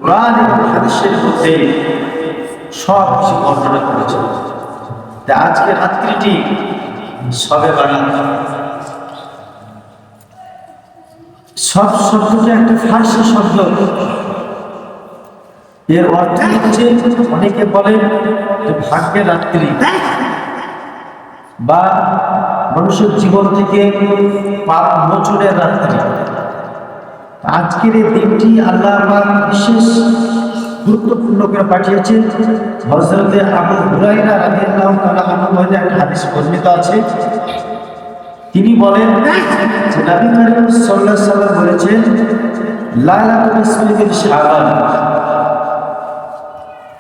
কোরআন এবং হাদিসের মধ্যে সব কিছু বর্ণনা করেছে। তা আজকে রাত্রিটি শবে বারাত। সব শব্দটা একটা ফার্সি শব্দ। এর অর্থ হচ্ছে, অনেকে বলেন যে ভাগ্যের রাত্রি বা মানুষের জীবন থেকে পাপ মোচনের রাত্রি। আজকের এই দিনটি আল্লাহ পাক বিশেষ গুরুত্বপূর্ণ করে পাঠিয়েছে। হযরত আবু হুরায়রা রাদিয়াল্লাহু তাআলা আনহু হতে একটা হাদিস বর্ণিত আছে। তিনি বলেন যে নবী করিম সাল্লাল্লাহু আলাইহি ওয়াসাল্লাম বলেছেন, লাইলাতুল নিসফিল শাবান,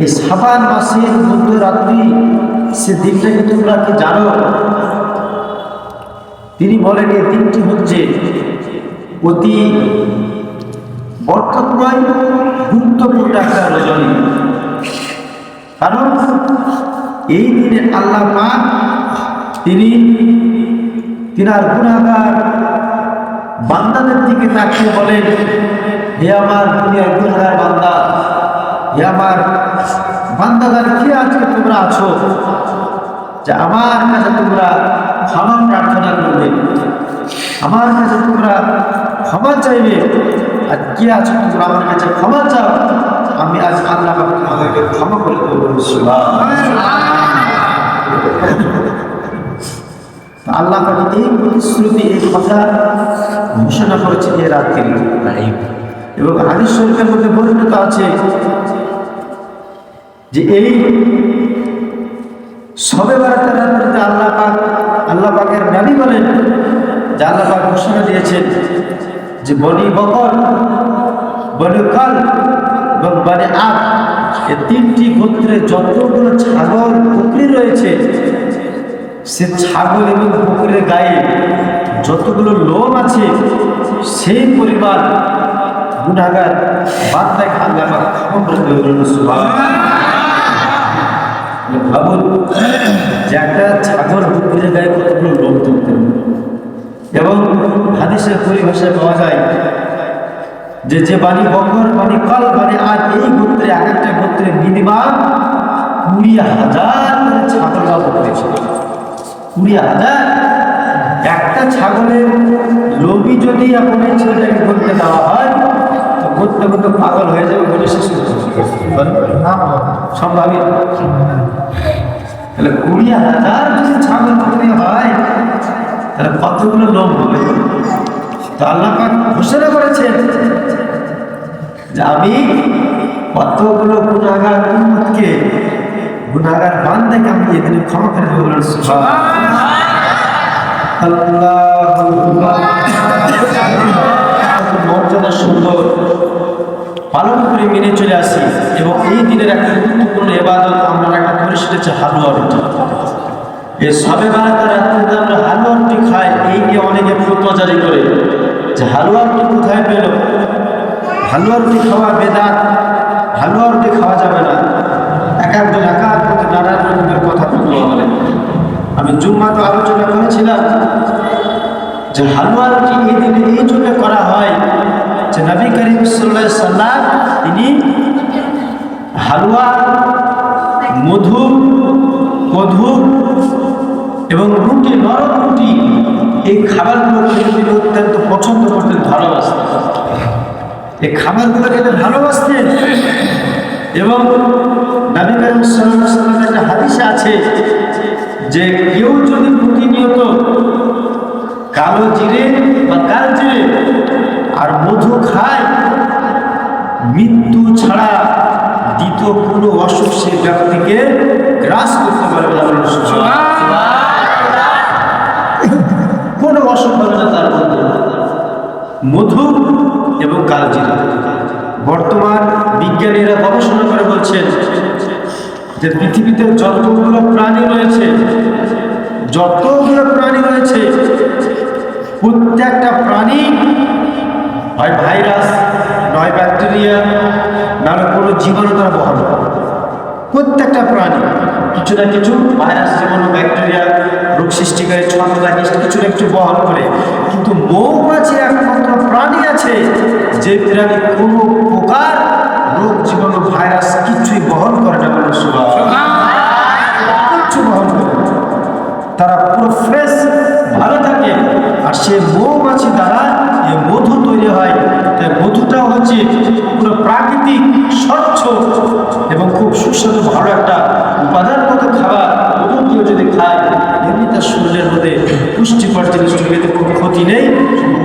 এই শাবান মাসের মধ্যরাত্রি, সে দিনটাকে তোমরা কি জানো? তিনি বলেন এই দিনটি হচ্ছে অতি বরকতময় গুরুত্বপূর্ণ একটা রজনী। কারণ এই দিনে আল্লাহ পাক তিনার গুনাহগার বান্দাদের দিকে তাকিয়ে বলেন, হে আমার দুনিয়ার গুনাহগার বান্দা, হে আমার বান্দাদার কে আজকে তোমরা আছো যে আমার কাছে তোমরা ক্ষমা প্রার্থনা করবে, আমার কাছে তোমরা ক্ষমা চাইবে? আর কে আছো তোমরা আমার কাছে ক্ষমা চাও? আমি আজ আল্লাহ আমাদেরকে ক্ষমা করে দেবো। আল্লাহ এই প্রতিশ্রুতি, এই কথা ঘোষণা করেছে এই রাত্রি। এবং হাদিস শরীফের মধ্যে বর্ণিত আছে যে এই শবে বারাতের রাত্রিতে আল্লাহ পাকের নবী বলেন যে আল্লাহ পাক ঘোষণা দিয়েছেন যে বনি বকর, বনি কাল এবং বনি আদ, এই তিনটি গোত্রে যতগুলো ছাগল বকরি রয়েছে, সে ছাগল এবং বকরির গায়ে যতগুলো লোম আছে, সেই পরিমাণ গুনাহগার বান্দাকে আল্লাহ পাক ক্ষমা করে দেবেন। ভাবুন যে একটা ছাগল বকরির গায়ে কতগুলো লোম থাকতে হবে। এবং হাদিসের পরিভাষায় পাওয়া যায় যে বানি বকর, বানি কাল, বানি আদ, এই গোত্রে এক একটা গোত্রে মিনিমাম 20,000 ছাগল বা বকরি ছিল। 20,000 একটা ছাগলের লোভই যদি এখন এই ছেলেটাকে করতে দেওয়া হয়, তো করতে করতে পাগল হয়ে যাবে, বলে শেষ সম্ভাবী। তাহলে 20,000 যদি ছাগল বকরি হয়, তাহলে কতগুলো লোভ হবে? তো আল্লাহ পাক ঘোষণা করেছেন যে আমি কতগুলো গুনাহগার উম্মতকে, গুনাহগার বান্দাকে আমি এদিনে ক্ষমা করে দেবো। মর্যাদা সুন্দর পালন করে মেনে চলে আসি। এবং এই দিনের একটা গুরুত্বপূর্ণ ইবাদত আমরা একটা করে, সেটা হচ্ছে হালুয়া রুটি। এই শবে বারাতের রাত্রিতে আমরা হালুয়া রুটি খাই। এই নিয়ে অনেকে ফতোয়া করে যে হালুয়া রুটি কোথায় পেল? হালুয়া রুটি খাওয়া বেদাত, হালুয়া রুটি খাওয়া যাবে না। একজন একাধ নানা রকমের কথা বলে। আমি জুম্মাতে আলোচনা করেছিলাম যে হালুয়া রুটি এই দিনে এই জন্য করা হয় যে নবী করিম সাল্লাল্লাহু আলাইহি ওয়াসাল্লাম তিনি হালুয়া, মধু এবং রুটি, নরম রুটি, এই খাবারগুলো তিনি অত্যন্ত পছন্দ করতেন, ভালোবাসতেন। এই খাবারগুলো খেতে ভালোবাসতেন। এবং নবী করিম সাল্লাল্লাহু আলাইহি ওয়াসাল্লামের একটা হাদিসে আছে যে কেউ যদি প্রতিনিয়ত কালো জিরে বা কাল জিরে আর মধু খায়, মৃত্যু ছাড়া দ্বিতীয় কোনো অসুখ সেই ব্যক্তিকে গ্রাস করতে পারবে না। কোনো অসুখ হবে না তার মধ্যে। মধু এবং কালজিরা। বর্তমান বিজ্ঞানীরা গবেষণা করে বলছেন যে পৃথিবীতে যতগুলো প্রাণী রয়েছে, প্রত্যেকটা প্রাণী হয় ভাইরাস, নয় ব্যাকটেরিয়া, নাহলে কোনো জীবাণু তারা বহন করে। প্রত্যেকটা প্রাণী কিছু না কিছু ভাইরাস, জীবাণু, ব্যাকটেরিয়া, রোগ সৃষ্টিকারী ছত্রাক কিছু না কিছু বহন করে। কিন্তু মৌমাছি একমাত্র প্রাণী আছে যে প্রাণী কোনো প্রকার রোগ প্রাকৃতিক স্বচ্ছ এবং খুব সুস্বাদু ভালো একটা উপাদানগত খাবার ওজন দিয়ে যদি খায়, এমনি তার শরীরের মধ্যে পুষ্টিকর জিনিস খেতে কোনো ক্ষতি নেই,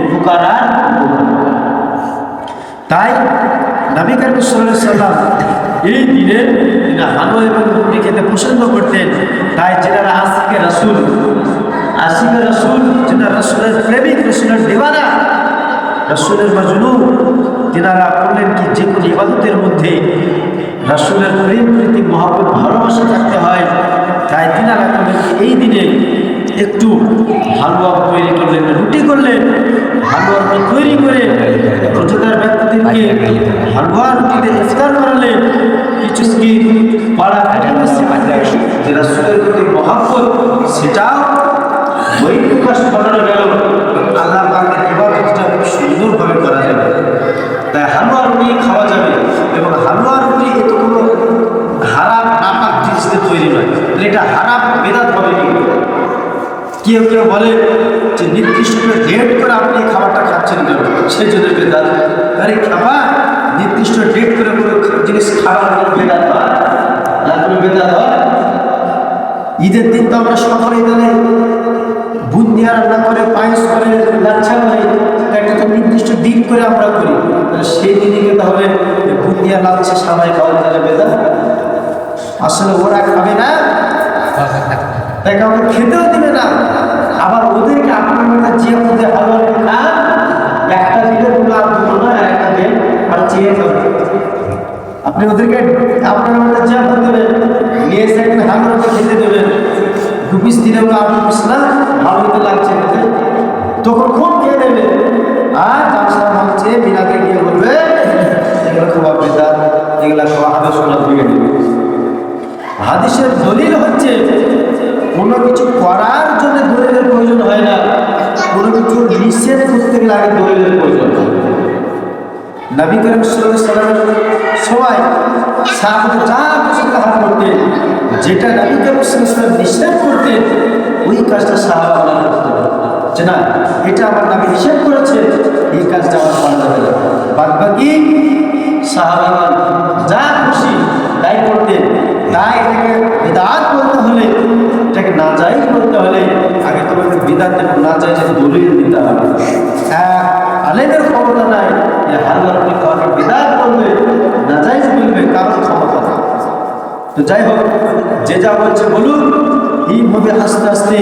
উপকার আর তাই নবী করিম সাল্লাল্লাহু আলাইহি সাল্লাম এই দিনে তিনি হালুয়া এবং রুটি খেতে পছন্দ করতেন। তাই যারা আশিকে রাসূল, যেটা রাসূলের প্রেমিক, রাসূলের দিওয়ানা, রাসূলের মাজনু, তিনারা বললেন কি যে কোনো ইবাদতের মধ্যে রাসূলের প্রেম প্রীতি মহব্বত ভালোবাসা থাকতে হয়। তাই তিনারা বললেন এই দিনে একটু হালুয়া তৈরি করলেন, রুটি করলেন, হালুয়া রুটি তৈরি করে রোজাদার ব্যক্তিদেরকে হালুয়া রুটিতে ইফতার করালেন। কিছু কি পাড়া যে রাসূলের প্রতি মহব্বত সেটাও ওই প্রকাশ করানো গেল, আল্লাহ পাকের ইবাদতটা খুব সুন্দরভাবে করা যাবে। তাই হালুয়া রুটি খাওয়া যাবে এবং হালুয়া রুটি এত কোনো হারাম নাপাক জিনিস তৈরি নয়, এটা হারাম বেদাত হবে। কেউ কেউ বলে যে নির্দিষ্ট করে ডেট করে আপনি এই খাবারটা খাচ্ছেন কেন, সেই জন্য বেদাত। আরে খাবার নির্দিষ্ট ডেট করে কোনো জিনিস খাবার বেদাত হয় না, কোনো বেদাত হয়। ঈদের দিন তো আমরা সকলে জানি বুন্দিয়া রান্না করে, পায়েস করে, লাচ্ছা করে, একটা তো নির্দিষ্ট দিন করে আমরা করি। সেই দিনে তাহলে বুন্দিয়া লাচ্ছা সবাই খাওয়া যাবে বেদাত? আসলে ওরা খাবে না, তাই কাউকে খেতেও দিবে না। আবার ওদেরকে আপনার মধ্যে যে মধ্যে হালুয়া খা, একটা দিলে দুটো আর দুটো নয়, একটা দেন আর চেয়ে যাবে। আপনি ওদেরকে আপনার মধ্যে যে দেবেন, নিয়ে এসে একটা হালুয়াটা খেতে দেবেন, 2 পিস দিলে ওরা 8 পিস না, ভালোই তো লাগছে খেতে, তখন খুব খেয়ে দেবে। আর চাষা হচ্ছে বিনাকে গিয়ে বলবে এগুলো খাওয়া বেদাত, এগুলা খাওয়া হাতে শোনা থেকে দেবে। হাদিসের দলিল হচ্ছে কোনো কিছু করার জন্য দলিলের প্রয়োজন হয় না, কোনো কিছু নিষেধ করতে গেলে আগে দলিলের প্রয়োজন হয়। নবী করিম সাল্লাল্লাহু আলাইহি সাল্লামের সময় সাহাবারা যা খুশি তাহা করতেন, যেটা নবী করিম সাল্লাল্লাহু আলাইহি সাল্লাম নিষেধ করতেন ওই কাজটা সাহাবারা করতেন, যে না এটা আমার নবী নিষেধ করেছে, এই কাজটা আমার করা যাবে না। বাদ বাকি সাহাবারা যা খুশি তাই করতেন। তাই এটাকে বিদআত বলতে হলে, এটাকে নাজায়েজ বলতে হলে আগে তোমাকে বিদআত এবং নাজায়েজের দলিল দিতে হবে। আলেমের ক্ষমতা নাই যে হালুয়া রুটি খাওয়াকে বিদআত বলবে, নাজায়েজ বলবে, কারণ ক্ষমতা নেই। তো যাই হোক, যে যা বলছে বলুন। এইভাবে আস্তে আস্তে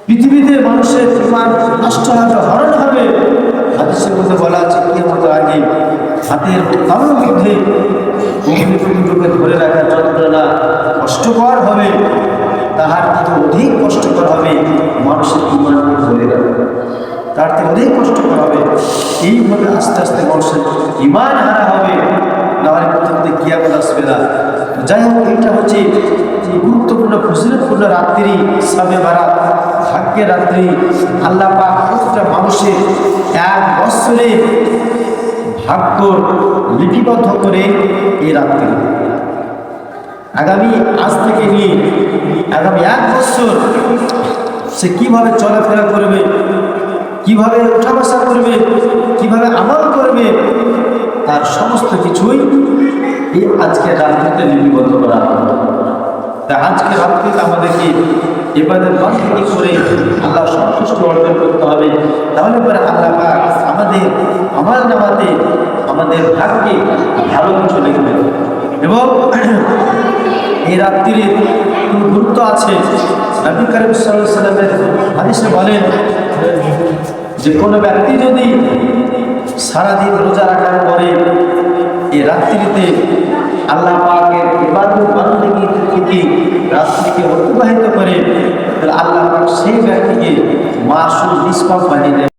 পৃথিবীতে মানুষের ঈমান নষ্ট হবে, হরণ হবে। হাদিসের মধ্যে বলা আছে কিয়ামতের আগে হাতের তালুর মধ্যে অগ্নিকুণ্ডকে ধরে রাখা যন্ত্রণা কষ্টকর হবে, তাহার থেকে অধিক কষ্টকর হবে মানুষের ঈমানকে ধরে রাখা, তার থেকে অধিক কষ্টকর হবে। এইভাবে আস্তে আস্তে মানুষের ঈমান হারা হবে, নাহলে পৃথিবীতে কিয়ামত আসবে না। যাই হোক, এইটা হচ্ছে গুরুত্বপূর্ণ ফজিলতপূর্ণ রাত্রি, শবে বারাত, ভাগ্যের রাত্রি। আল্লাহ পাক প্রতিটা মানুষের 1 বছরে ভাগ্য লিপিবদ্ধ করে এই রাত্রি। আগামী আজ থেকে নিয়ে আগামী 1 বছর সে কিভাবে চলাফেরা করবে, কিভাবে উঠা বসা করবে, কিভাবে আমল করবে, তার সমস্ত কিছুই এই আজকের রাত্রিতে লিপিবদ্ধ করা হবে। তা আজকে রাত্রিতে আমাদেরকে ইবাদত বন্দেগী করে আল্লাহ সন্তুষ্টি অর্জন করতে হবে। তাহলে পরে আল্লাহ পাক আমাদের আমল নামাতে, আমাদের ভাগ্যে ভালো কিছু লিখবে। এবং এই রাত্রির খুব গুরুত্ব আছে। নবী করিম সাল্লাল্লাহু আলাইহি ওয়াসাল্লামের হাদিসে বলেন যে কোনো ব্যক্তি যদি সারাদিন রোজা রাখার পরে এই রাত্রিতে আল্লাহ পাকের ইবাদত বন্দেগী থেকে রাত্রিকে অতিবাহিত করে, তাহলে আল্লাহ পাক সেই ব্যক্তিকে মাসুম নিষ্পাপ বানিয়ে দেন।